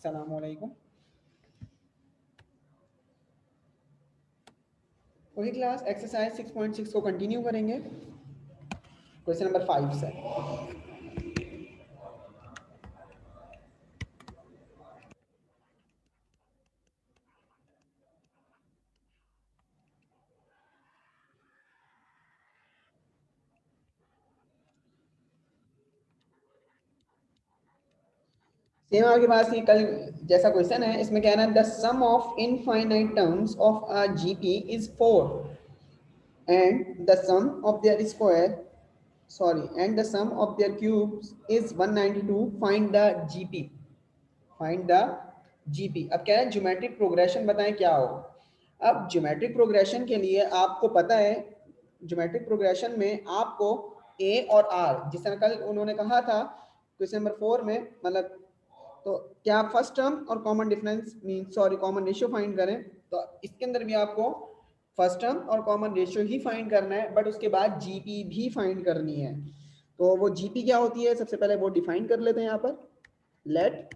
अस्सलामुअलैकुम। वही class exercise 6.6 को कंटिन्यू करेंगे क्वेश्चन नंबर 5 से। सेम आपके पास ये कल जैसा क्वेश्चन है, इसमें कहना है the sum of infinite terms of a GP is 4 and the sum of their square and the sum of their cubes is 192। Find the GP. Find the GP. अब क्या है, ज्योमेट्रिक प्रोग्रेशन बताएं क्या हो। अब ज्योमेट्रिक प्रोग्रेशन के लिए आपको पता है, ज्योमेट्रिक प्रोग्रेशन में आपको ए और आर, जिस तरह कल उन्होंने कहा था क्वेश्चन नंबर 4 में, मतलब तो क्या फर्स्ट टर्म और common difference mean common ratio find करें, तो इसके अंदर भी आपको फर्स्ट टर्म और कॉमन रेशियो ही फाइंड करना है, बट उसके बाद जीपी भी फाइंड करनी है। तो वो जीपी क्या होती है, सबसे पहले वो डिफाइन कर लेते हैं यहाँ पर। Let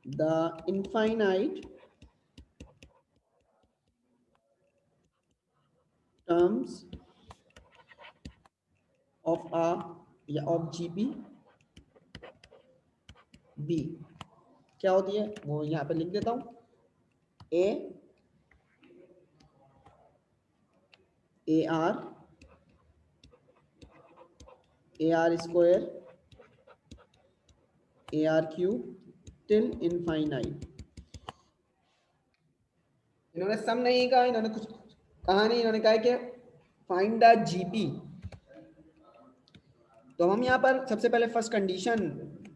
the infinite terms of a या of GP B क्या होती है, वो यहाँ पे लिख देता हूँ। A AR AR square AR cube till infinite. इन्होंने सम नहीं कहा, इन्होंने कुछ कहा नहीं, इन्होंने कहा कि फाइंड द जीपी। तो हम यहाँ पर सबसे पहले फर्स्ट कंडीशन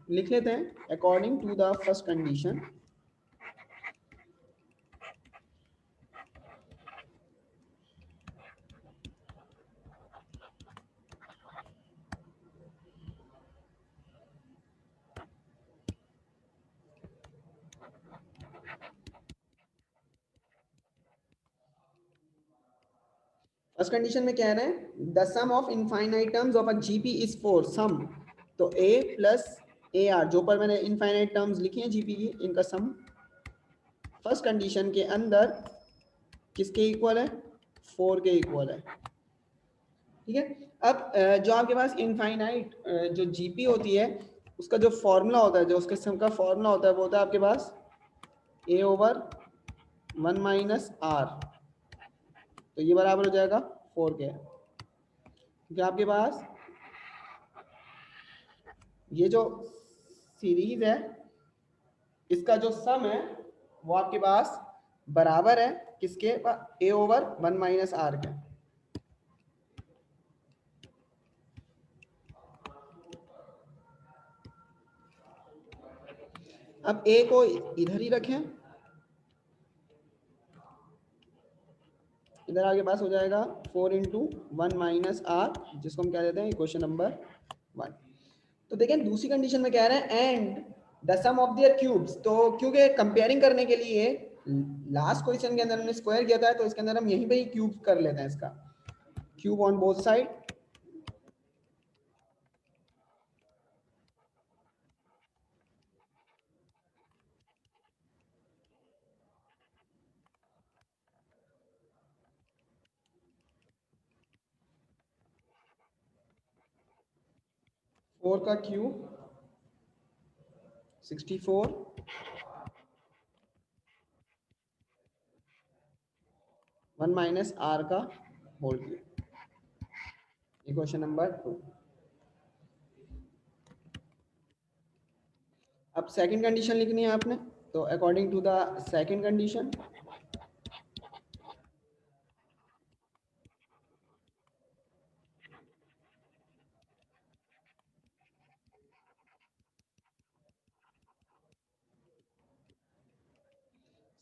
लिख लेते हैं। According to the first condition, first condition में कह रहे हैं the sum of infinite terms of a GP is 4। Sum तो a प्लस ए आर, जो पर मैंने इनफाइनाइट टर्म्स लिखी हैं जीपी की, इनका सम फर्स्ट कंडीशन के अंदर किसके इक्वल है, 4 के इक्वल है। ठीक है। अब जो आपके पास इनफाइनाइट जो जीपी होती है, उसका जो फॉर्मूला होता है, जो उसके सम का फॉर्मूला होता है, वो होता है आपके पास a ओवर 1 माइनस आर। तो ये बराबर हो जाएगा 4 के। क्योंकि आपके पास ये जो सीरीज है, इसका जो सम है वो आपके पास बराबर है किसके, ए ओवर 1 माइनस आर के। अब ए को इधर ही रखें, इधर आपके पास हो जाएगा 4 इंटू 1 माइनस आर, जिसको हम क्या देते हैं क्वेश्चन नंबर 1। तो देखें दूसरी कंडीशन में कह रहे हैं and the sum of their cubes. तो क्योंकि कंपेयरिंग करने के लिए लास्ट क्वेश्चन के अंदर हमने स्क्वायर किया था, तो इसके अंदर हम यहीं पे ही क्यूब कर लेते हैं इसका, क्यूब ऑन बोथ साइड। 4 का क्यूब 64, 1 माइनस आर का होल क्यूब। Question number 2। अब सेकंड कंडीशन लिखनी है आपने, तो according to the second condition,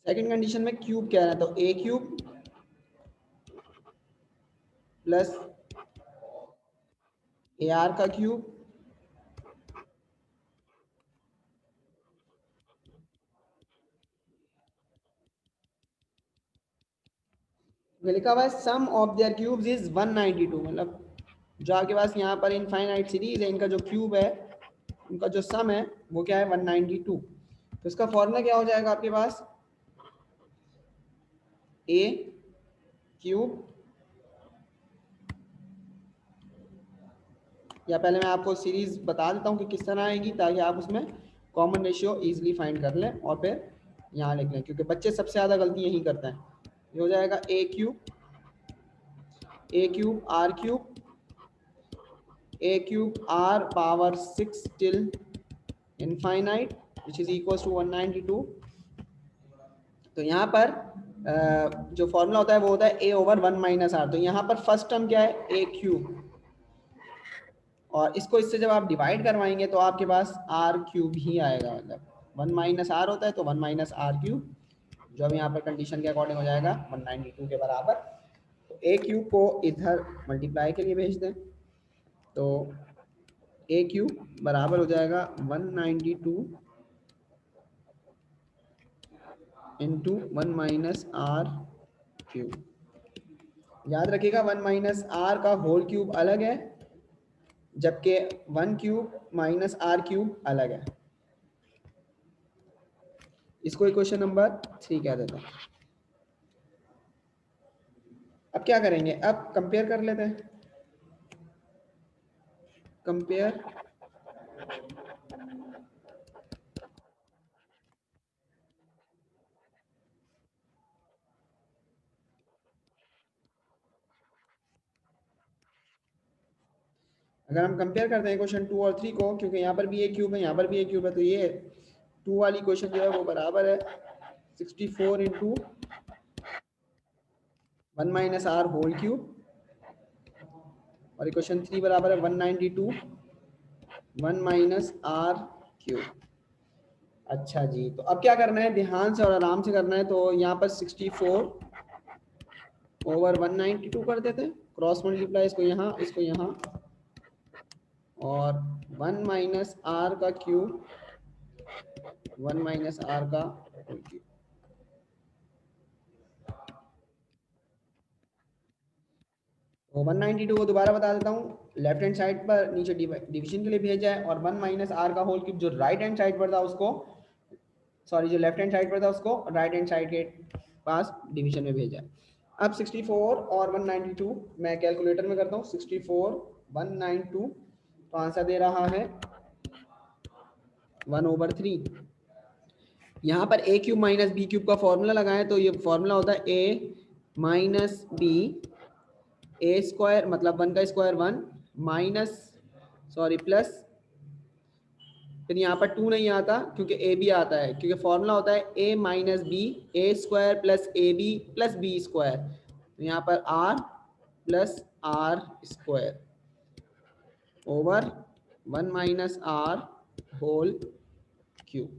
second condition में क्यूब कह रहा है, तो a cube plus a r का क्यूब लिखा हुआ है sum of their cubes is 192। मतलब जो आपके पास यहाँ पर इनफाइनाइट सीरीज है, इनका जो क्यूब है उनका जो सम है वो क्या है 192। तो इसका फॉर्मूला क्या हो जाएगा आपके पास, ए क्यूब, या पहले मैं आपको सीरीज बता देता हूँ कि किस तरह आएगी ताकि आप उसमें कॉमन रेशियो इजीली फाइंड कर लें और फिर यहाँ लिख लें, क्योंकि बच्चे सबसे ज़्यादा गलती यही करते हैं। ये हो जाएगा a cube r cube, a cube r power 6 till infinite which is equal to 192। तो यहाँ पर जो फॉर्मूला होता है वो होता है ए ओवर 1 माइनस आर। तो यहाँ पर फर्स्ट टर्म क्या है, ए क्यूब, और इसको इससे जब आप डिवाइड करवाएंगे तो आपके पास आर क्यूब ही आएगा, मतलब 1 माइनस आर होता है तो 1 माइनस आर क्यूब, जो अब यहाँ पर कंडीशन के अकॉर्डिंग हो जाएगा 192 के बराबर। तो ए क्यूब को इधर मल्टीप्लाई के लिए भेज दें, तो ए क्यूब बराबर हो जाएगा 192 इंटू 1 माइनस आर क्यूब। याद रखिएगा 1 माइनस आर का होल क्यूब अलग है, जबकि 1 क्यूब माइनस आर क्यूब अलग है। इसको इक्वेशन नंबर 3 कह देते हैं। अब क्या करेंगे, अब कंपेयर कर लेते हैं। कंपेयर अगर हम कंपेयर करते हैं क्वेश्चन 2 और 3 को, क्योंकि यहाँ पर भी एक क्यूब है यहाँ पर भी एक क्यूब है, तो ये 2 वाली क्वेश्चन जो है वो बराबर है 64 into 1 minus r whole cube, और इक्वेशन 3 बराबर है 192 1 माइनस आर क्यूब। अच्छा जी, तो अब क्या करना है, ध्यान से और आराम से करना है। तो यहाँ पर 64 ओवर 192 कर देते हैं, क्रॉस मल्टीप्लाई, इसको यहाँ और 1 माइनस आर का क्यूब 1 माइनस आर का होल क्यूब। तो 192 को दोबारा बता देता हूँ, लेफ्ट हैंड साइड पर नीचे डिवीजन के लिए भेजा है, और 1 माइनस आर का होल क्यूब जो राइट हैंड साइड पर था उसको, सॉरी जो लेफ्ट हैंड साइड पर था उसको राइट हैंड साइड के पास डिवीजन में भेजा है। अब 64 और 192 मैं कैलकुलेटर में करता हूँ, 64 192, तो आंसर दे रहा है 1/3। यहाँ पर ए क्यूब माइनस बी क्यूब का फॉर्मूला लगाएं, तो ये फॉर्मूला होता है a minus b, a square मतलब 1 का स्क्वायर 1 माइनस सॉरी प्लस, फिर यहाँ पर 2 नहीं आता क्योंकि ए बी आता है, क्योंकि फॉर्मूला होता है a minus b, a square plus a b plus b square. तो यहाँ पर r plus r square over 1 minus r whole cube.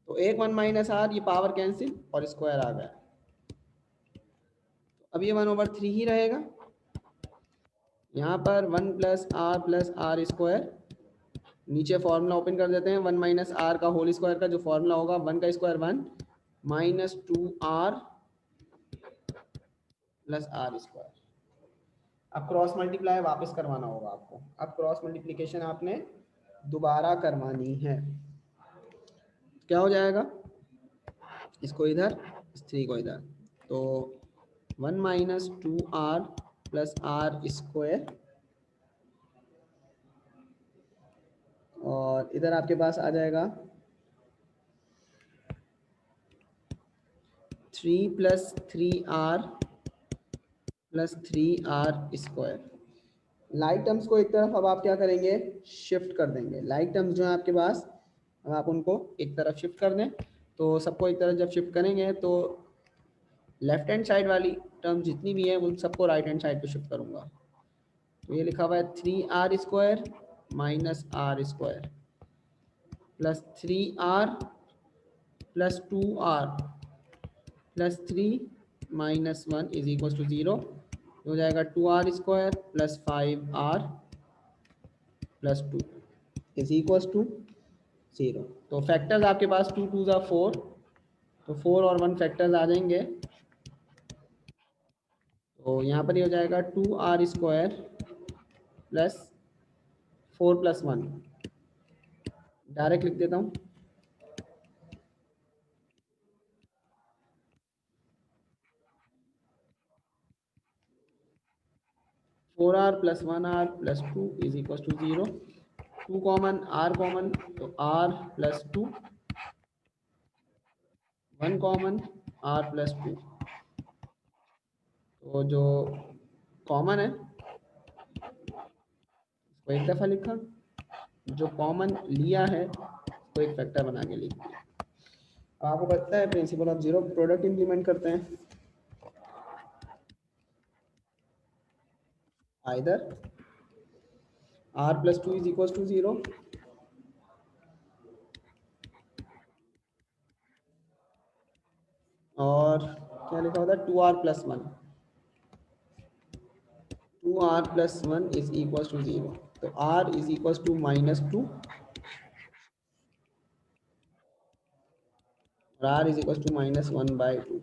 तो एक 1 माइनस आर, ये पावर कैंसिल और स्क्वायर आ गया। अब ये 1/3 ही रहेगा। यहाँ पर 1 प्लस आर स्क्वायर, नीचे फॉर्मूला ओपन कर देते हैं, 1 माइनस आर का होल स्क्वायर का जो फॉर्मूला होगा 1 का square 1 minus 2r plus r square. अब क्रॉस मल्टीप्लाई वापस करवाना होगा आपको, अब क्रॉस मल्टीप्लिकेशन आपने दोबारा करवानी है। क्या हो जाएगा, इसको इधर इस 3 को इधर, तो 1 minus 2r plus r square, और इधर आपके पास आ जाएगा 3 plus 3r plus 3r square. Like terms को एक तरफ अब आप क्या करेंगे, शिफ्ट कर देंगे। लाइक टर्म्स जो है आपके पास, अब आप उनको एक तरफ शिफ्ट कर दें। तो सबको एक तरफ जब शिफ्ट करेंगे तो लेफ्ट हैंड साइड वाली टर्म जितनी भी है उन सबको राइट हैंड साइड पे शिफ्ट करूंगा। तो ये लिखा हुआ है 3r square minus r square plus 3r plus 2r plus 3 minus 1 is equal to 0। हो जाएगा 2r square plus 5r plus 2 is equal to 0। तो फैक्टर्स आपके पास 2 2 ज़ा 4, तो 4 और 1 फैक्टर्स आ जाएंगे। तो यहाँ पर ये हो जाएगा 2r² प्लस 4+1, डायरेक्ट लिख देता हूँ। Four r plus 1r plus 2 is equal to 0। 2 common, r common, तो r plus 2, 1 common, r plus 2। तो जो कॉमन है इसको एक दफ़ा लिखा, जो कॉमन लिया है उसको एक फैक्टर बना के लिख दिया। आपको पता है principle of zero product implement करते हैं, either r plus 2 is equal to 0 और क्या लिखा होता है 2r plus 1, 2r plus 1 is equal to 0। तो r इज इक्वल टू -2 और r इज इक्वल टू -1/2।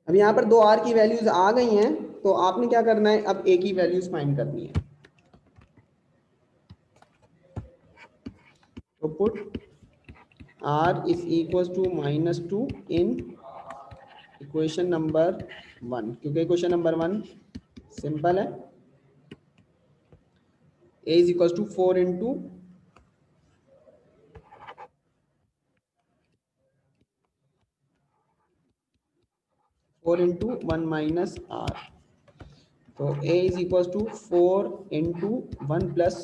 अब यहाँ पर दो r की वैल्यूज आ गई हैं, तो आपने क्या करना है, अब a की वैल्यूज फाइंड करनी है। तो put r is equal to -2 in equation number 1, क्योंकि इक्वेशन नंबर 1 सिंपल है। a is equal to 4 into 1 minus r। तो a is equal to 4 into 1 plus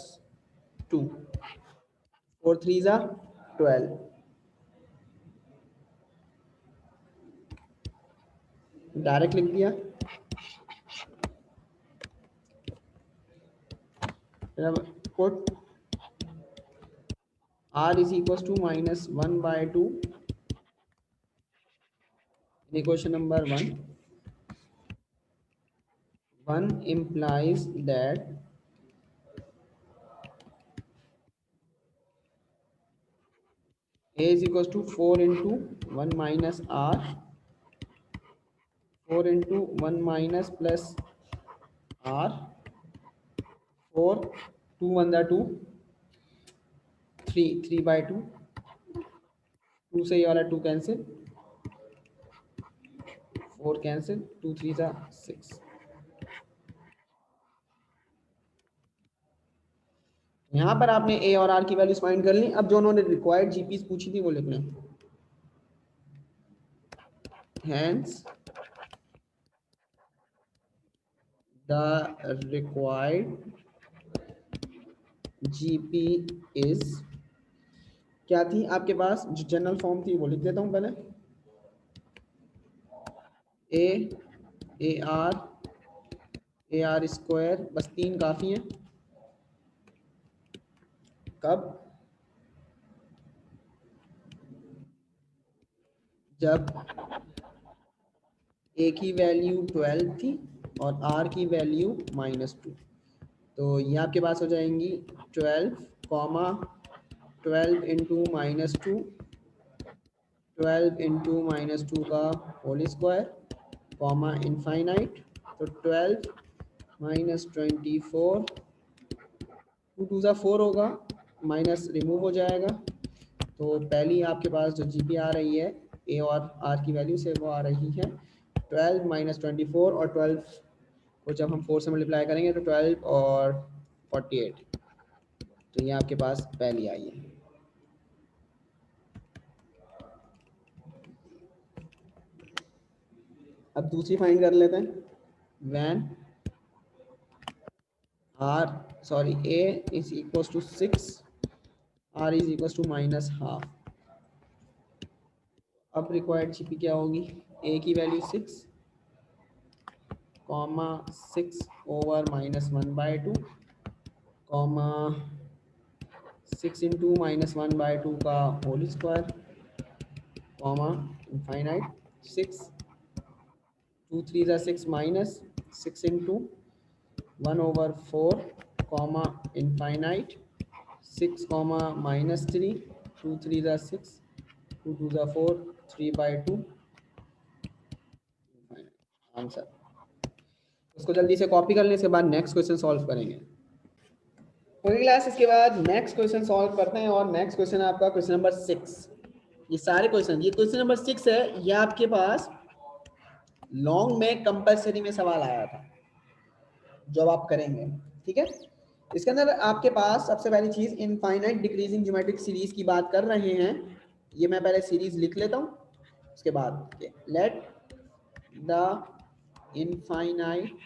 2, 4 3 ज़ा 12, डायरेक्ट लिख दिया। Put r is equal to -1/2 in equation number 1 implies that a is equals to 4 into 1 minus r, 4 into 1 minus plus r, 4, 2 1 2, 3/2, 2 से ये वाला 2 cancel, 4 cancel, 2 3 ज़ा 6। यहाँ पर आपने a और r की वैल्यूज फाइंड कर ली। अब जो उन्होंने रिक्वायर्ड जीपीज पूछी थी वो लिख लें। Hence the required GP is, क्या थी आपके पास, जो जनरल फॉर्म थी वो लिख देता हूँ पहले। ए आर स्क्वायर, बस 3 काफ़ी है। कब, जब a की वैल्यू 12 थी और r की वैल्यू -2। तो ये आपके पास हो जाएंगी 12, 12 इंटू -2, 12 इंटू -2 का होल स्क्वायर, कॉमा इनफाइनाइट। तो 12 -24, 2 2 ज़ा 4 होगा, माइनस रिमूव हो जाएगा। तो पहली आपके पास जो जीपी आ रही है ए और आर की वैल्यू से, वो आ रही है 12 -24, और 12 को जब हम 4 से मल्टीप्लाई करेंगे तो 12 और 48। तो ये आपके पास पहली आई है। अब दूसरी फाइंड कर लेते हैं। When a is equal to 6, r is equal to -12। अब रिक्वायर्ड जीपी क्या होगी, a की value 6, comma 6 over -1/2, comma 6 into -1/2 का होल स्क्वायर, कॉमा इनफाइनाइट। 6, 2 3 ज़ा 6 minus 6 into 1/4, comma infinite 6 comma -3, 2 3 ज़ा 6, 2 2 ज़ा 4, 3/2 आंसर। उसको जल्दी से कॉपी कर लें, इसके बाद नेक्स्ट क्वेश्चन सॉल्व करेंगे। पूरी क्लास इसके बाद नेक्स्ट क्वेश्चन सॉल्व करते हैं और नेक्स्ट क्वेश्चन आपका क्वेश्चन नंबर 6। ये सारे क्वेश्चन, ये क्वेश्चन नंबर 6 है, ये आपके पास लॉन्ग में कंपलसरी में सवाल आया था जब आप करेंगे, ठीक है। इसके अंदर आपके पास सबसे पहली चीज इनफाइनाइट डिक्रीजिंग ज्योमेट्रिक सीरीज की बात कर रहे हैं। ये मैं पहले सीरीज लिख लेता हूं, उसके बाद let the infinite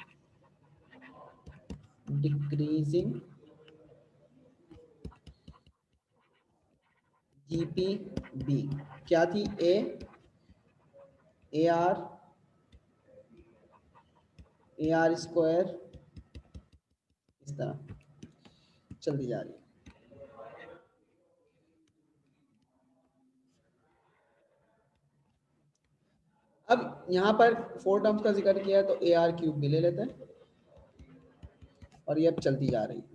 decreasing GP be क्या थी, ए आर स्क्वायर, इस तरह चलती जा रही है। अब यहाँ पर 4 टर्म्स का जिक्र किया है तो ए आर क्यूब भी ले लेते हैं और ये अब चलती जा रही है।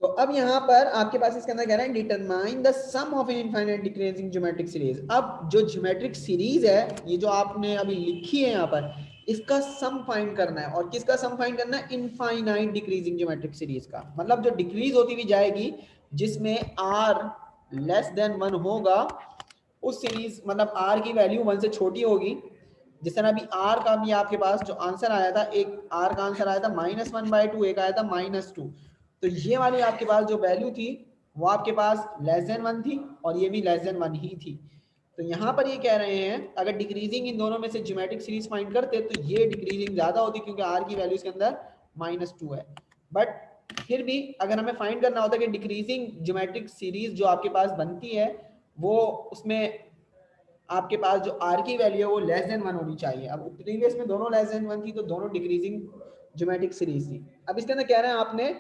तो अब यहाँ पर आपके पास इसके अंदर कह रहा है determine the sum of an infinite decreasing geometric series. अब जो ज्योमेट्रिक सीरीज है, ये जो आपने अभी लिखी है यहाँ पर, इसका सम फाइंड करना है। और किसका सम फाइंड करना है? इनफाइनाइट डिक्रीजिंग ज्योमेट्रिक सीरीज का। मतलब जो डिक्रीज होती हुई जाएगी, जिसमें r लेस देन 1 होगा, उस सीरीज, मतलब r की वैल्यू 1 से छोटी होगी। जिस तरह अभी r का भी आपके पास जो आंसर आया था, एक r का आंसर आया था -1/2, एक आया था -2। तो ये वाली आपके पास जो वैल्यू थी वो आपके पास लेस देन 1 थी और ये भी लेस देन 1 ही थी। तो यहाँ पर ये कह रहे हैं अगर डिक्रीजिंग इन दोनों में से ज्योमेट्रिक सीरीज फाइंड करते तो ये डिक्रीजिंग ज्यादा होती, क्योंकि r की वैल्यू इसके अंदर -2 है। बट फिर भी अगर हमें फाइंड करना होता है कि डिक्रीजिंग ज्योमेट्रिक सीरीज जो आपके पास बनती है, वो उसमें आपके पास जो r की वैल्यू है वो लेस देन 1 होनी चाहिए। अब प्रीवियस में दोनों लेस देन 1 थी, तो दोनों डिक्रीजिंग ज्योमेट्रिक सीरीज थी। अब इसके अंदर कह रहे हैं आपने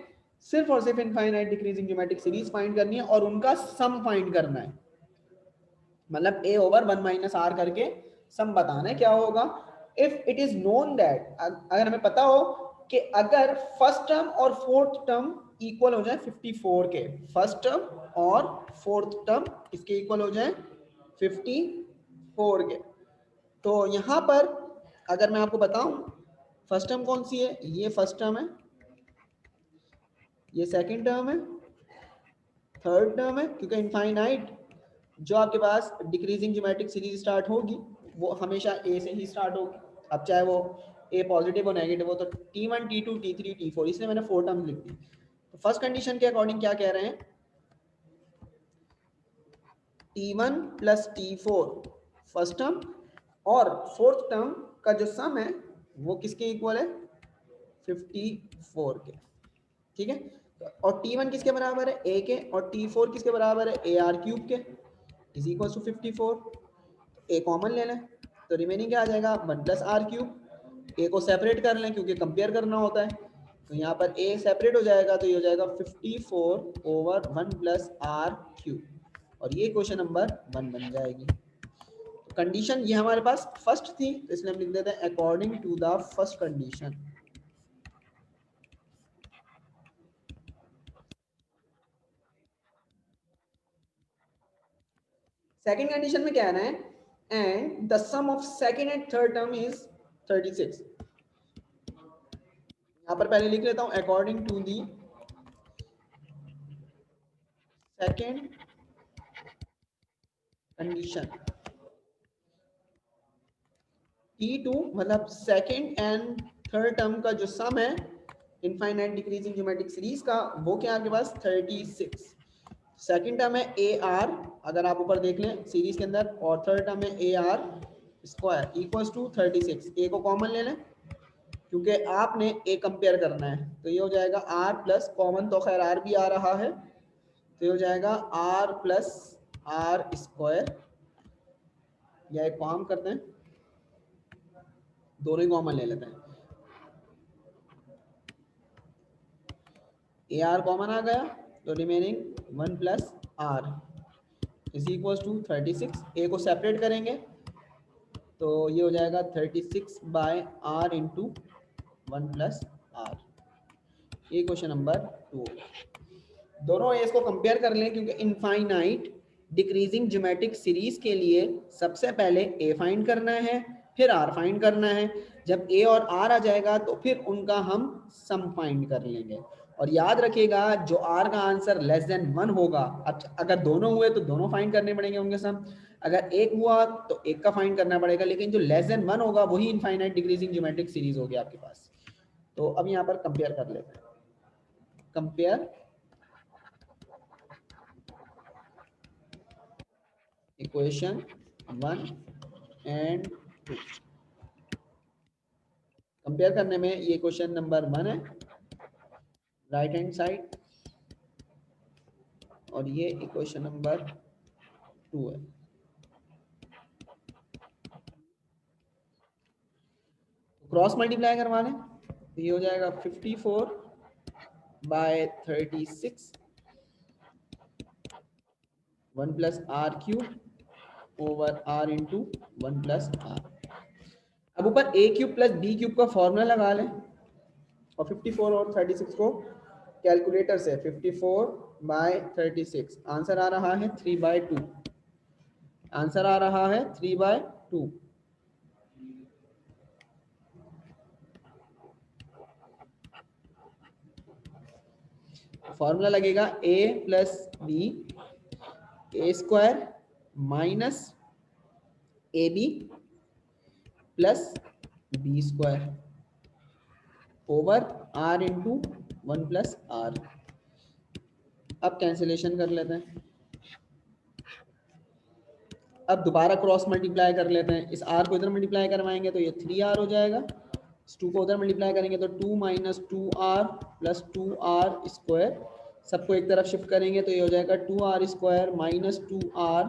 सिर्फ और सिर्फ infinite decreasing geometric series find करनी है और उनका सम फाइंड करना है। मतलब a/1 - r करके सम बताना है क्या होगा। If it is known that, अगर हमें पता हो कि अगर फर्स्ट टर्म और फोर्थ टर्म इक्वल हो जाए 54 के, फर्स्ट टर्म और फोर्थ टर्म इसके इक्वल हो जाए 54 के, तो यहां पर अगर मैं आपको बताऊं फर्स्ट टर्म कौन सी है, ये फर्स्ट टर्म है, ये सेकंड टर्म है, थर्ड टर्म है, क्योंकि इनफाइनाइट जो आपके पास डिक्रीजिंग ज्योमेट्रिक सीरीज स्टार्ट होगी वो हमेशा ए से ही स्टार्ट होगी। अब चाहे वो ए पॉजिटिव हो नेगेटिव हो, तो T1 T2 T3 T4, इसलिए मैंने 4 टर्म्स लिख दी। तो फर्स्ट कंडीशन के अकॉर्डिंग क्या कह रहे हैं, T1 + T4 फर्स्ट टर्म और फोर्थ टर्म का जो सम है वो किसके इक्वल है, 54 के, ठीक है। और T1 किसके बराबर है, a के, और T4 किसके बराबर है, AR³ के, is equal to 54। a common ले लें तो रिमेनिंग क्या आ जाएगा, 1 + r³। a को सेपरेट कर लें क्योंकि कंपेयर करना होता है, तो यहाँ पर a सेपरेट हो जाएगा, तो ये हो जाएगा 54/1 + r³, और ये क्वेश्चन नंबर 1 बन जाएगी। तो कंडीशन ये हमारे पास फर्स्ट थी, तो इसलिए हम लिख देते हैं according to the first condition. Second condition में क्या है, and the sum of second and third term is 36। यहां पर पहले लिख लेता हूं according to the second condition, T2 मतलब सेकंड एंड थर्ड टर्म का जो सम है इनफाइनाइट डिक्रीजिंग ज्योमेट्रिक सीरीज का, वो क्या आपके पास 36। सेकंड टर्म है AR, अगर आप ऊपर देख लें सीरीज के अंदर, और थर्ड टर्म है AR² इक्वल्स टू 36। a को कॉमन ले लें क्योंकि आपने a कंपेयर करना है, तो ये हो जाएगा r प्लस कॉमन, तो खैर r भी आ रहा है, तो ये हो जाएगा r + r², या एक काम करते हैं दोनों ही कॉमन ले लेते हैं, AR कॉमन आ गया, तो remaining 1 + r is equal to 36। a को सेपरेट करेंगे तो ये हो जाएगा 36/r × 1 + r। ये क्वेश्चन नंबर 2। दोनों इसको कंपेयर कर लें, क्योंकि इनफाइनाइट डिक्रीजिंग ज्योमेट्रिक सीरीज के लिए सबसे पहले ए फाइंड करना है, फिर आर फाइंड करना है। जब ए और आर आ जाएगा तो फिर उनका हम सम फाइंड कर लेंगे। और याद रखिएगा, जो आर का आंसर लेस देन 1 होगा, अगर दोनों हुए तो दोनों फाइंड करने पड़ेंगे उनके सम, अगर एक हुआ तो एक का फाइंड करना पड़ेगा, लेकिन जो लेस देन 1 होगा वही इनफाइनाइट डिक्रीजिंग ज्योमेट्रिक सीरीज होगी आपके पास। तो अब यहाँ पर कंपेयर कर लेते हैं। Compare equation 1 and 2। कंपेयर करने में ये क्वेश्चन नंबर 1 है राइट हैंड साइड, और ये इक्वेशन नंबर 2 है। क्रॉस मल्टीप्लाई करवा लें तो ये हो जाएगा 54/36 1 plus r cube over r into 1 plus r. अब ऊपर a cube plus b cube का फॉर्मूला लगा लें, और 54 और 36 को कैलकुलेटर से 54/36 आंसर आ रहा है 3/2। आंसर आ रहा है 3/2। फॉर्मूला लगेगा a plus b a square minus a b plus b square over r into 1 plus r. अब कैंसिलेशन कर लेते हैं। अब दोबारा क्रॉस मल्टीप्लाई कर लेते हैं। इस आर को इधर मल्टीप्लाई करवाएंगे तो ये 3r हो जाएगा, इस 2 को उधर मल्टीप्लाई करेंगे तो 2 minus 2r plus 2r square, सबको एक तरफ शिफ्ट करेंगे तो ये हो जाएगा 2r square minus 2r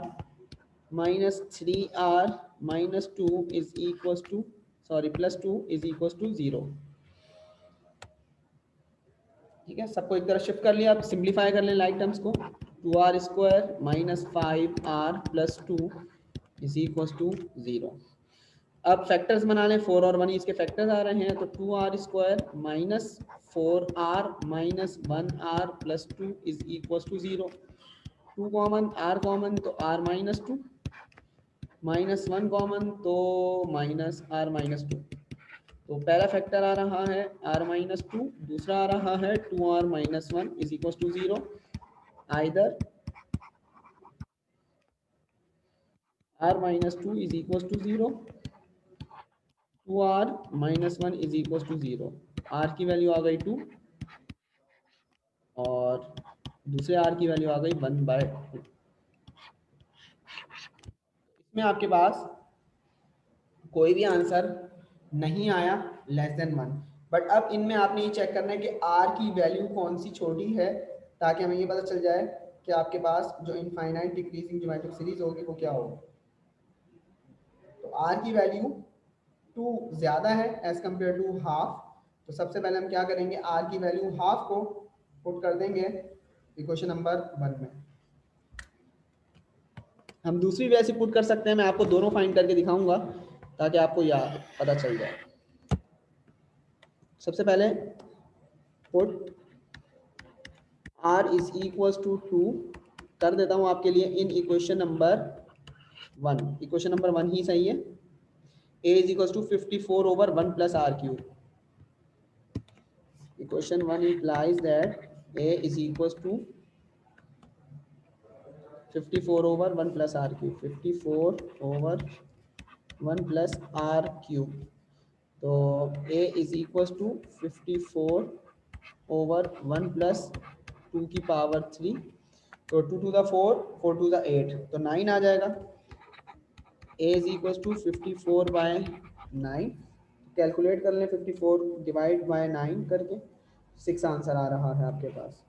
minus 3r minus 2 is equal to sorry plus 2 is equal to 0। ठीक है, सबको एक तरफ शिफ्ट कर लिया। अब सिंप्लीफाई कर लें लाइक टर्म्स को, 2r square minus 5r plus 2 is equal to 0। अब फैक्टर्स बना लें, 4 और 1 इसके फैक्टर्स आ रहे हैं, तो 2r square minus 4r minus 1r plus 2 is equal to 0। 2 common, r common तो r माइनस 2, माइनस 1 कॉमन तो माइनस r माइनस 2। तो पहला फैक्टर आ रहा है r माइनस 2, दूसरा आ रहा है 2r minus 1 is equal to 0। Either r minus 2 is equal to 0, 2r minus 1 is equal to 0। r की वैल्यू आ गई 2 और दूसरे r की वैल्यू आ गई 1/2। इसमें आपके पास कोई भी आंसर नहीं आया लेस देन 1, बट अब इनमें आपने ये चेक करना है कि r की वैल्यू कौन सी छोटी है, ताकि हमें ये पता चल जाए कि आपके पास जो इनफाइनाइट डिक्रीजिंग ज्योमेट्रिक सीरीज होगी वो क्या होगी। तो r की वैल्यू 2 ज़्यादा है एज कम्पेयर टू हाफ, तो सबसे पहले हम क्या करेंगे, r की वैल्यू हाफ को पुट कर देंगे इक्वेशन नंबर 1 में। हम दूसरी वे से पुट कर सकते हैं, मैं आपको दोनों फाइंड करके दिखाऊंगा ताकि आपको याद पता चल जाए। सबसे पहले put r is equal to 2 कर देता हूं आपके लिए in equation number 1। Equation number 1 ही सही है। a is equal to 54 over 1 plus r cube. Equation 1 implies that a is equals to 54 over 1 plus r cube, 54 over 1 plus r cube। तो a is equals to 54 over 1 plus 2 की power 3, तो 2 to the 4, 4 to the 8, तो 9 आ जाएगा। a is equals to 54/9, calculate कर लें 54 divide by 9 करके, 6 answer आ रहा है आपके पास।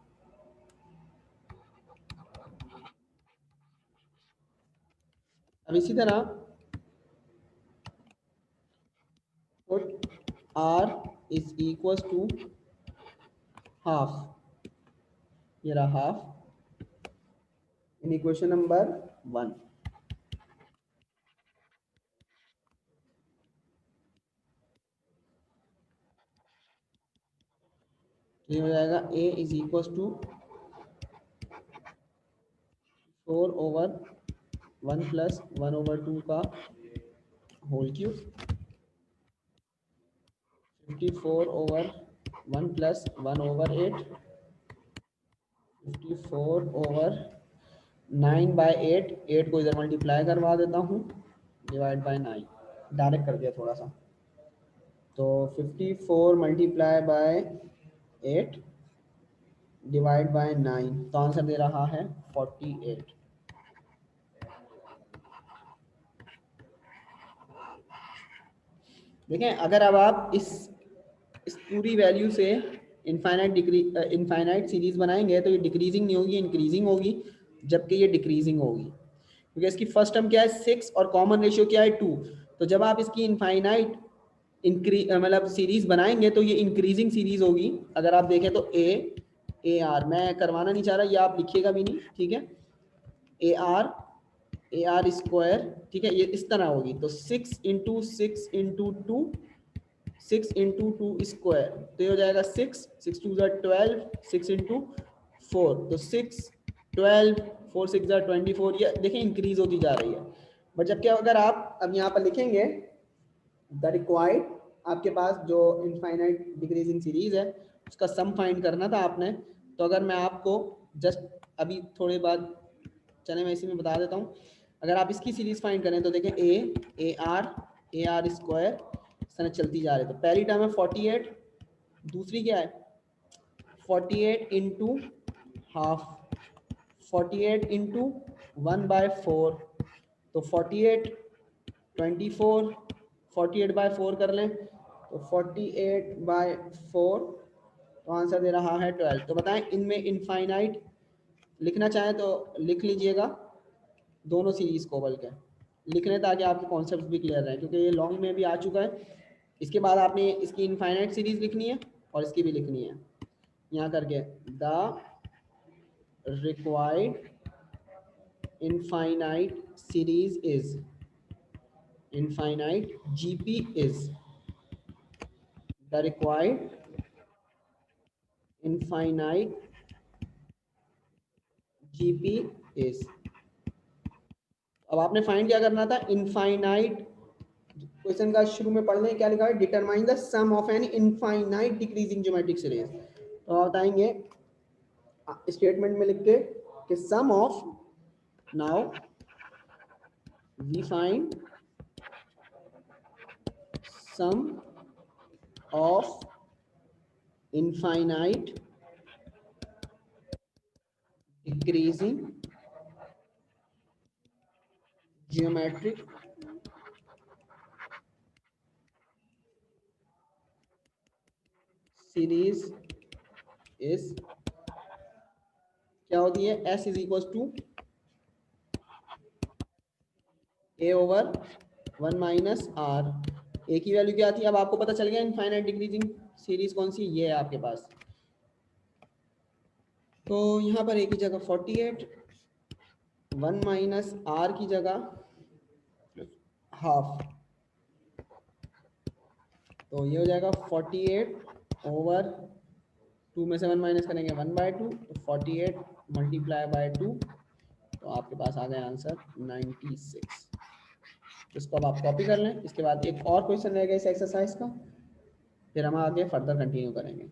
अब इसी तरह put r is equal to half, ये रहा हाफ इन इक्वेशन नंबर 1। तो ये हो जाएगा a इज इक्वल टू 4/1 प्लस 1/2 का होल क्यूब, 54/1 प्लस 1/8, 54/9/8, 8 को इधर मल्टीप्लाई करवा देता हूँ, डिवाइड बाय 9, डायरेक्ट कर दिया थोड़ा सा। तो 54 मल्टीप्लाई बाय 8 डिवाइड बाय 9, तो आंसर दे रहा है 48। देखें, अगर अब आप इस पूरी वैल्यू से इनफाइनाइट सीरीज बनाएंगे तो ये डिक्रीजिंग नहीं होगी, इंक्रीजिंग होगी, जबकि ये डिक्रीजिंग होगी, क्योंकि इसकी फर्स्ट टर्म क्या है 6 और कॉमन रेशियो क्या है 2। तो जब आप इसकी इनफाइनाइट मतलब सीरीज बनाएंगे तो ये इंक्रीजिंग सीरीज होगी। अगर आप देखें तो ए आर, मैं करवाना नहीं चाह रहा, ये आप लिखिएगा भी नहीं, ठीक है, ए आर स्क्वायर, ठीक है, ये इस तरह होगी। तो 6 × 6 × 2, 6 × 2 स्क्वायर, तो ये हो जाएगा 6, 6 2 12, 6 × 4, तो 6 12, 4 6 24, ये देखें इंक्रीज होती जा रही है। बट जबकि अगर आप अब यहाँ पर लिखेंगे द रिक्वायर्ड, आपके पास जो इनफाइनाइट डिक्रीजिंग सीरीज है उसका सम फाइंड करना था आपने। तो अगर मैं आपको जस्ट अभी थोड़ी बाद, चले मैं इसी में बता देता हूँ, अगर आप इसकी सीरीज फाइंड करें तो देखें ए आर स्क्वायर इस तरह चलती जा रही है। तो पहली टर्म है 48, दूसरी क्या है 48 इंटू हाफ, 48 इंटू 1/4, तो 48 24, 48/4 कर लें तो 48/4, तो आंसर दे रहा है 12। तो बताएं इनमें इनफाइनाइट लिखना चाहें तो लिख लीजिएगा दोनों सीरीज को, बल्कि लिख लें ताकि आपके कॉन्सेप्ट भी क्लियर रहे, क्योंकि ये लॉन्ग में भी आ चुका है। इसके बाद आपने इसकी इनफाइनाइट सीरीज लिखनी है और इसकी भी लिखनी है, यहाँ करके the required infinite series is, infinite GP is, the required infinite GP is। अब आपने फाइंड क्या करना था, इनफाइनाइट, क्वेश्चन का शुरू में पढ़ लें क्या लिखा है, determine the sum of an infinite decreasing geometric series. तो आप बताएंगे स्टेटमेंट में लिख के कि sum of, now we find sum of infinite decreasing geometric series is, क्या होती है, S is equal to A/1 minus r. A की वैल्यू क्या थी, अब आपको पता चल गया इनफाइनाइट डिक्रीजिंग सीरीज कौन सी, ये है आपके पास। तो यहाँ पर ए की जगह 48, 1 माइनस आर की जगह हाफ, तो ये हो जाएगा 48/2 में से 1 माइनस करेंगे 1/2, तो 48 मल्टीप्लाई बाय 2, तो आपके पास आ गया आंसर 96। इसको अब आप कॉपी कर लें। इसके बाद एक और क्वेश्चन रहेगा इस एक्सरसाइज का, फिर हम आगे फर्दर कंटिन्यू करेंगे।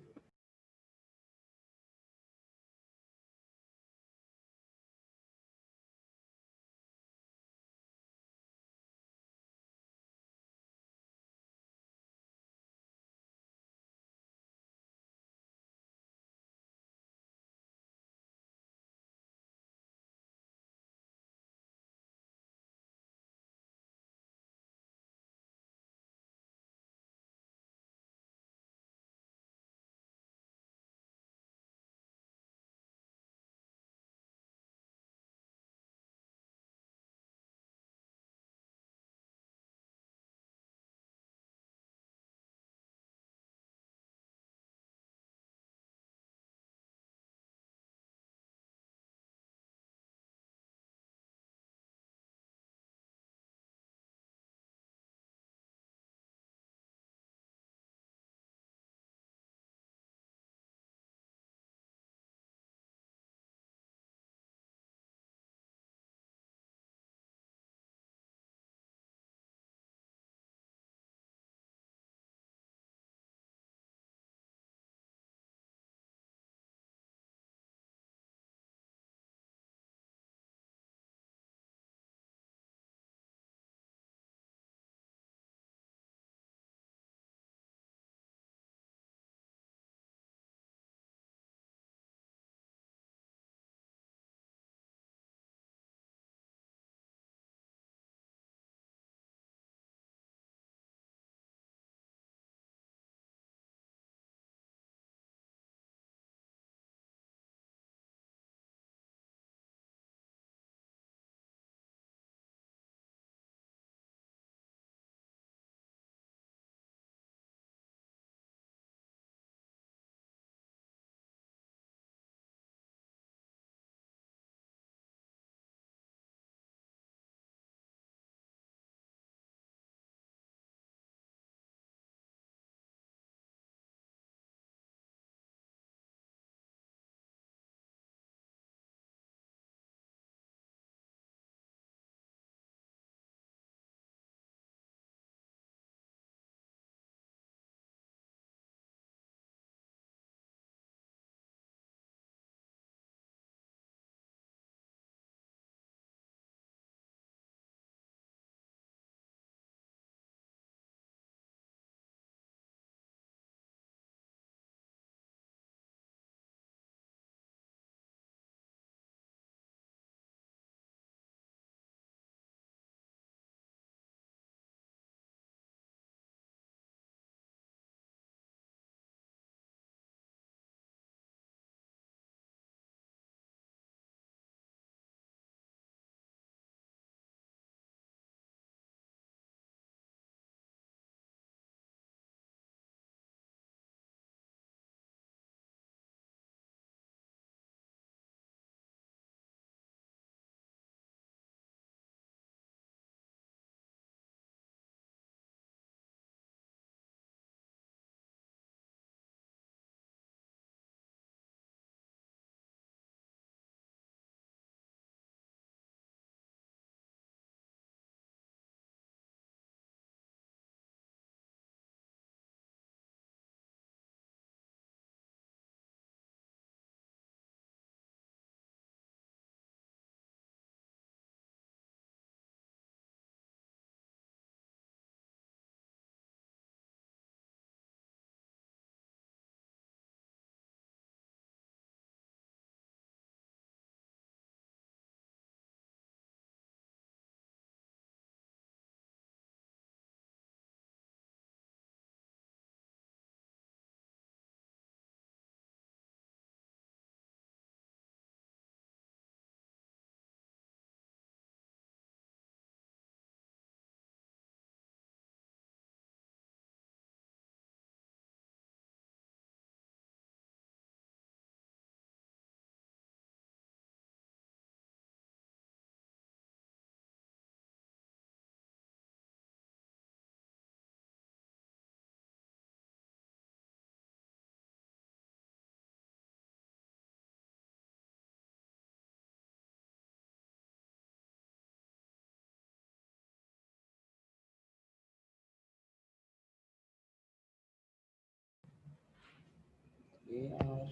AR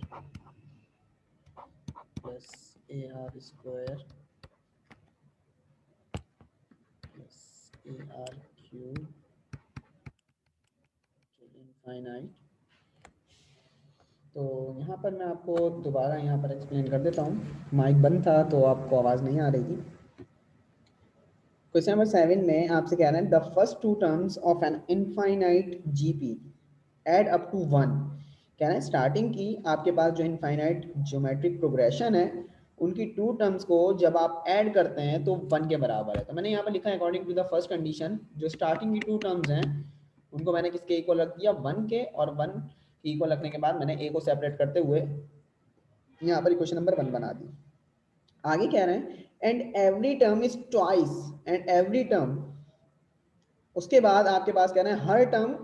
plus AR square plus AR cube infinite. तो यहाँ पर मैं आपको दोबारा यहाँ पर एक्सप्लेन कर देता हूँ। माइक बंद था तो आपको आवाज़ नहीं आ रही थी। क्वेश्चन नंबर 7 में आपसे कह रहे हैं the first two terms of an infinite GP add up to 1। कह रहे हैं स्टार्टिंग की आपके पास जो इनफाइनाइट ज्योमेट्रिक प्रोग्रेशन है उनकी टू टर्म्स को जब आप ऐड करते हैं तो 1 के बराबर है। तो मैंने यहाँ पर लिखा है according to the first condition जो स्टार्टिंग की टू टर्म्स हैं उनको मैंने किसके इक्वल रख दिया 1 के, और 1 के इक्वल रखने के बाद मैंने ए को सेपरेट करते हुए यहाँ पर इक्वेशन नंबर 1 बना दी। आगे कह रहे हैं and every term is twice, and every term, उसके बाद आपके पास कह रहे हैं हर टर्म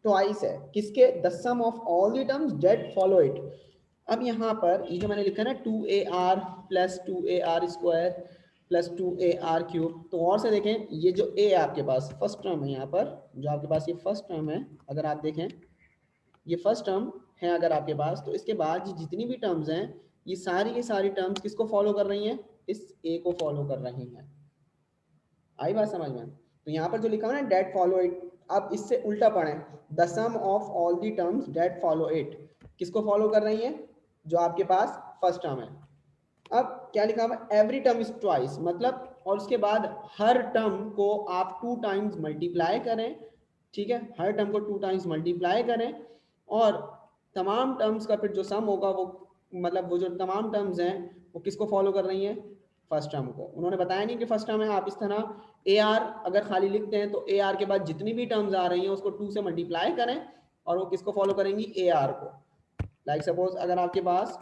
ट्वाइस है किसके, the sum of all the terms that follow it. अब यहाँ पर ये जो मैंने लिखा है ना 2AR plus 2AR square plus 2AR cube, तो और से देखें ये जो ए है आपके पास फर्स्ट टर्म है, यहाँ पर जो आपके पास ये फर्स्ट टर्म है, अगर आप देखें ये फर्स्ट टर्म है अगर आपके पास, तो इसके बाद जितनी भी टर्म्स हैं ये सारी की सारी टर्म्स किसको फॉलो कर रही हैं, इस ए को फॉलो कर रही हैं। आई बात समझ में? तो यहाँ पर जो लिखा हुआ है ना डेट फॉलो इट, अब इससे उल्टा पढ़ें, the sum of all the terms that follow it किसको फॉलो कर रही है, जो आपके पास फर्स्ट टर्म है। अब क्या लिखा हुआ है एवरी टर्म इज ट्वाइस, मतलब और उसके बाद हर टर्म को आप 2 टाइम्स मल्टीप्लाई करें, ठीक है, हर टर्म को 2 टाइम्स मल्टीप्लाई करें, और तमाम टर्म्स का फिर जो सम होगा वो मतलब वो जो तमाम टर्म्स हैं वो किसको फॉलो कर रही हैं, फर्स्ट टर्म को। उन्होंने बताया नहीं कि फर्स्ट टर्म है, आप इस तरह ए आर अगर खाली लिखते हैं तो ए आर के बाद जितनी भी टर्म्स आ रही हैं उसको 2 से मल्टीप्लाई करें और वो किसको फॉलो करेंगी, ए आर को। लाइक सपोज अगर आपके पास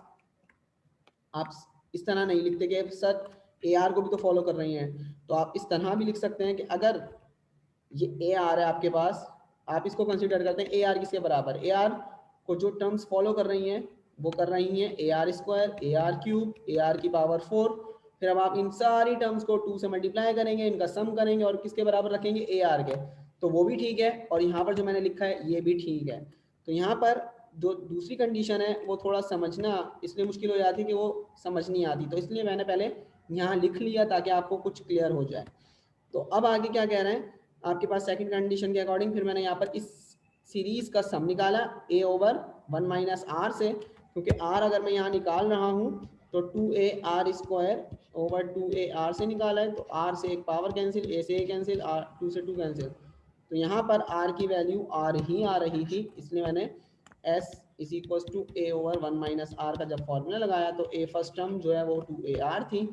आप इस तरह नहीं लिखते कि सर ए आर को भी तो फॉलो कर रही हैं, तो आप इस तरह भी लिख सकते हैं कि अगर ये ए आर है आपके पास, आप इसको कंसिडर करते हैं ए आर किसके बराबर, ए आर को जो टर्म्स फॉलो कर रही हैं वो कर रही हैं A R square, A R cube, A R की पावर 4। फिर अब आप इन सारी टर्म्स को 2 से मल्टीप्लाई करेंगे, इनका सम करेंगे और किसके बराबर रखेंगे, ए आर के, तो वो भी ठीक है। और यहाँ पर जो मैंने लिखा है ये भी ठीक है। तो यहाँ पर जो दूसरी कंडीशन है वो थोड़ा समझना इसलिए मुश्किल हो जाती है कि वो समझ नहीं आती, तो इसलिए मैंने पहले यहाँ लिख लिया ताकि आपको कुछ क्लियर हो जाए। तो अब आगे क्या कह रहे हैं आपके पास सेकंड कंडीशन के अकॉर्डिंग, फिर मैंने यहाँ पर इस सीरीज का सम निकाला a ओवर 1 माइनस आर से, क्योंकि r अगर मैं यहाँ निकाल रहा हूँ तो 2AR स्क्वायर ओवर 2AR से निकाला है, तो r से एक पावर कैंसिल, a से a कैंसिल, r 2 से 2 कैंसिल, तो यहाँ पर r की वैल्यू r ही आ रही थी, इसलिए मैंने s is equal to a over 1 minus r का जब फॉर्मूला लगाया तो a फर्स्ट टर्म जो है वो 2AR थी,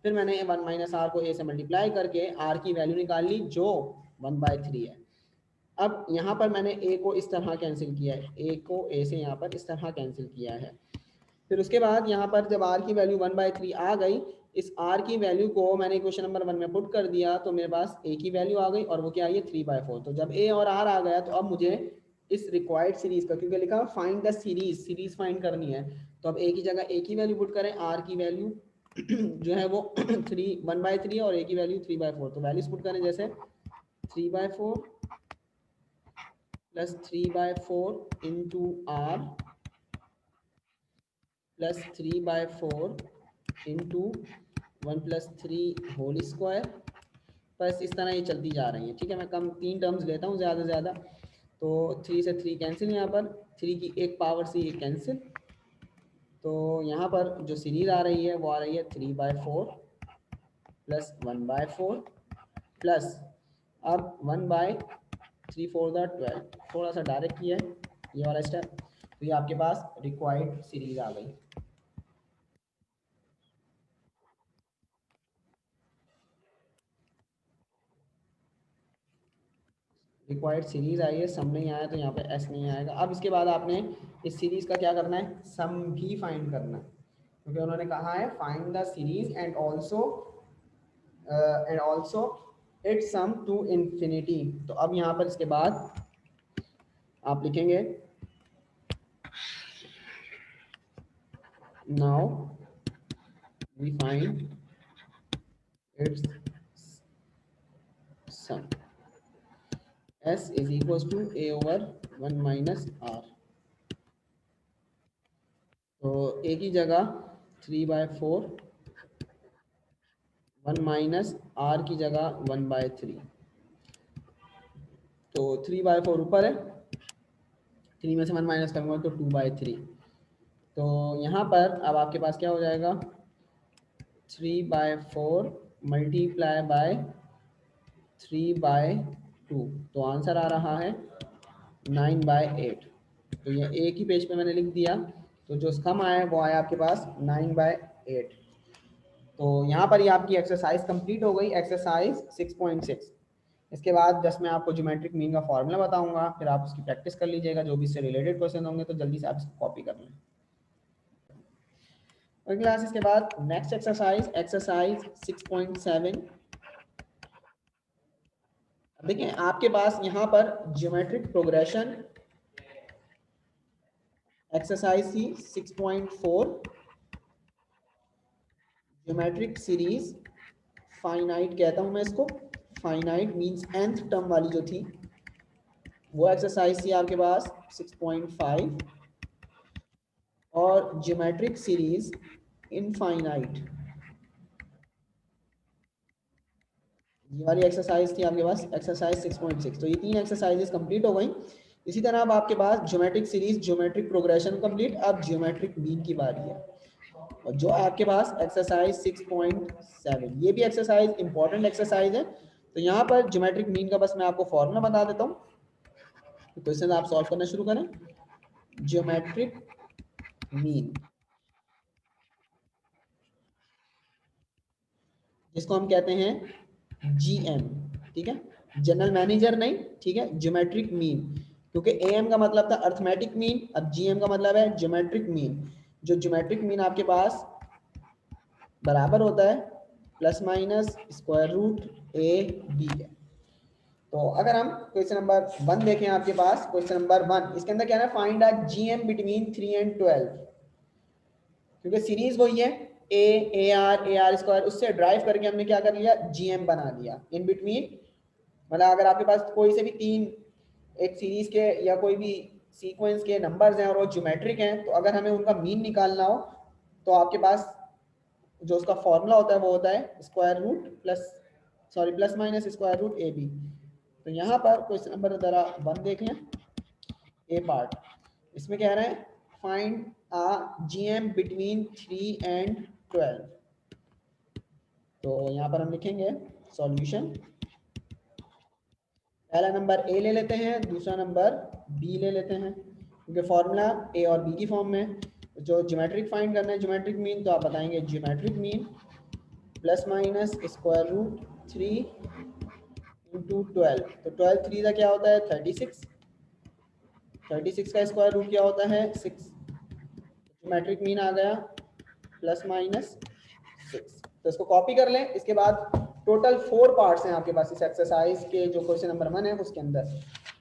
फिर मैंने 1 माइनस आर को a से मल्टीप्लाई करके r की वैल्यू निकाल ली जो 1/3 है। अब यहाँ पर मैंने a को इस तरह कैंसिल किया है, a को a से यहाँ पर इस तरह कैंसिल किया है। फिर उसके बाद यहाँ पर जब r की वैल्यू 1/3 आ गई, इस r की वैल्यू को मैंने क्वेश्चन नंबर 1 में पुट कर दिया तो मेरे पास a की वैल्यू आ गई और वो क्या आई है 3/4। तो जब a और r आ गया तो अब मुझे इस रिक्वायर्ड सीरीज का, क्योंकि लिखा find the series, series find करनी है, तो अब a की जगह a की वैल्यू पुट करें, r की वैल्यू जो है वो 1/3 है और a की वैल्यू 3/4, तो वैल्यूज पुट करें जैसे 3/4 plus 3/4 into r plus 3/4 into 1 plus 3 whole square, बस इस तरह ये चलती जा रही है। ठीक है, मैं कम 3 टर्म्स लेता हूँ ज़्यादा से ज़्यादा, तो 3 से 3 कैंसिल, यहाँ पर 3 की एक पावर से ये कैंसिल, तो यहाँ पर जो सीरीज आ रही है वो आ रही है 3/4 प्लस 1/4 प्लस अब 1/3 4 12, थोड़ा सा डायरेक्ट किया है ये वाला स्टेप, तो ये आपके पास रिक्वायर्ड सीरीज आ गई। रिक्वायर्ड सीरीज आई है, सम नहीं आया तो यहाँ पे एस नहीं आएगा। अब इसके बाद आपने इस सीरीज का क्या करना है, सम भी फाइंड करना है, क्योंकि उन्होंने कहा है find the series and also it sum to infinity. तो अब यहाँ पर इसके बाद आप लिखेंगे now we find its sum, s is equal to a over 1 minus r. तो ए की जगह 3/4, 1 माइनस आर की जगह 1/3। तो 3/4 ऊपर है, 3 में से 1 माइनस करूँगा तो 2/3। तो यहाँ पर अब आपके पास क्या हो जाएगा, 3/4 मल्टीप्लाई बाय 3/2। तो आंसर आ रहा है 9/8। तो ये एक ही पेज पे मैंने लिख दिया, तो जो सम आया वो आया आपके पास 9/8। तो यहाँ पर ही आपकी एक्सरसाइज कंप्लीट हो गई, एक्सरसाइज 6.6। इसके बाद जस्ट मैं आपको ज्योमेट्रिक मीन का फॉर्मूला बताऊंगा, फिर आप उसकी प्रैक्टिस कर लीजिएगा। जो भी इससे रिलेटेड क्वेश्चन होंगे तो जल्दी से आप इसको कॉपी कर लें। और क्लासेस के बाद नेक्स्ट एक्सरसाइज, एक्सरसाइज 6.7। देखिए आपके पास यहाँ पर ज्योमेट्रिक प्रोग्रेशन एक्सरसाइज थी 6.4, ज्योमेट्रिक सीरीज फाइनाइट कहता हूँ मैं इसको, फाइनाइट मींस nth टर्म वाली जो थी वो एक्सरसाइज थी आपके पास 6.5, और ज्योमेट्रिक सीरीज इनफाइनाइट ये वाली एक्सरसाइज थी आपके पास एक्सरसाइज 6.6। तो ये तीन एक्सरसाइजेस कंप्लीट हो गई। इसी तरह अब आपके पास geometric series, geometric progression complete, अब ज्योमेट्रिक मीन की बारी है। और जो आपके पास एक्सरसाइज 6.7, ये भी एक्सरसाइज इंपॉर्टेंट एक्सरसाइज है। तो यहाँ पर ज्योमेट्रिक मीन का बस मैं आपको फॉर्मूला बता देता हूँ, तो क्वेश्चन आप सॉल्व करना शुरू करें। ज्योमेट्रिक मीन जिसको हम कहते हैं जीएम, ठीक है, जनरल मैनेजर नहीं, ठीक है, ज्योमेट्रिक मीन, क्योंकि एएम का मतलब था अर्थमेटिक मीन, अब जीएम का मतलब है ज्योमेट्रिक मीन। जो ज्योमेट्रिक मीन आपके पास बराबर होता है plus minus square root a b है। तो अगर हम क्वेश्चन नंबर 1 देखें आपके पास, क्वेश्चन नंबर 1 इसके अंदर क्या है, find a GM between 3 and 12। क्योंकि सीरीज वही है ए आर स्क्वायर, उससे ड्राइव करके हमने क्या कर लिया, जीएम बना लिया इन बिटवीन। मतलब अगर आपके पास कोई से भी तीन एक सीरीज के या कोई भी सीक्वेंस के नंबर्स हैं और वो ज्योमेट्रिक हैं, तो अगर हमें उनका मीन निकालना हो तो आपके पास जो उसका फॉर्मूला होता है वो होता है square root plus minus square root a b. तो यहाँ पर क्वेश्चन नंबर जरा 1 देख लें, ए पार्ट। इसमें कह रहे हैं find a GM between 3 and 12। तो यहाँ पर हम लिखेंगे सॉल्यूशन। पहला नंबर ए ले लेते हैं, दूसरा नंबर बी ले लेते हैं, क्योंकि फॉर्मूला ए और बी की फॉर्म में। जो ज्योमेट्रिक फाइंड करना है ज्योमेट्रिक मीन, तो आप बताएंगे geometric mean plus minus square root 3 into 12। तो 12 3 का क्या होता है 36, 36 का स्क्वायर रूट क्या होता है 6। ज्योमेट्रिक मीन आ गया प्लस माइनस 6। तो इसको कॉपी कर लें। इसके बाद टोटल 4 पार्ट्स हैं आपके पास इस एक्सरसाइज के, जो क्वेश्चन नंबर 1 है उसके अंदर।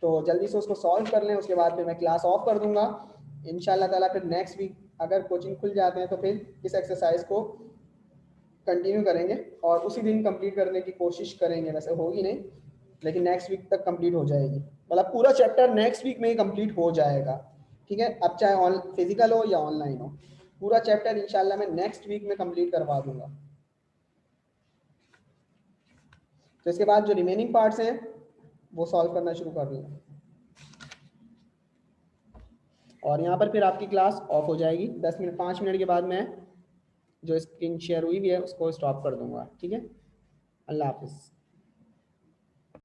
तो जल्दी से उसको सॉल्व कर लें, उसके बाद फिर मैं क्लास ऑफ कर दूंगा इंशाल्लाह ताला। फिर नेक्स्ट वीक अगर कोचिंग खुल जाते हैं तो फिर इस एक्सरसाइज को कंटिन्यू करेंगे और उसी दिन कंप्लीट करने की कोशिश करेंगे। वैसे होगी नहीं, लेकिन नेक्स्ट वीक तक कंप्लीट हो जाएगी। मतलब पूरा चैप्टर नेक्स्ट वीक में ही कंप्लीट हो जाएगा, ठीक है। अब चाहे ऑन फिजिकल हो या ऑनलाइन हो, पूरा चैप्टर इंशाल्लाह मैं नेक्स्ट वीक में कंप्लीट करवा दूंगा। तो इसके बाद जो रिमेनिंग पार्ट्स हैं वो सॉल्व करना शुरू कर दूंगा, और यहाँ पर फिर आपकी क्लास ऑफ हो जाएगी। 10 मिनट 5 मिनट के बाद मैं जो स्क्रीन शेयर हुई भी है उसको स्टॉप कर दूंगा, ठीक है। अल्लाह हाफिज़।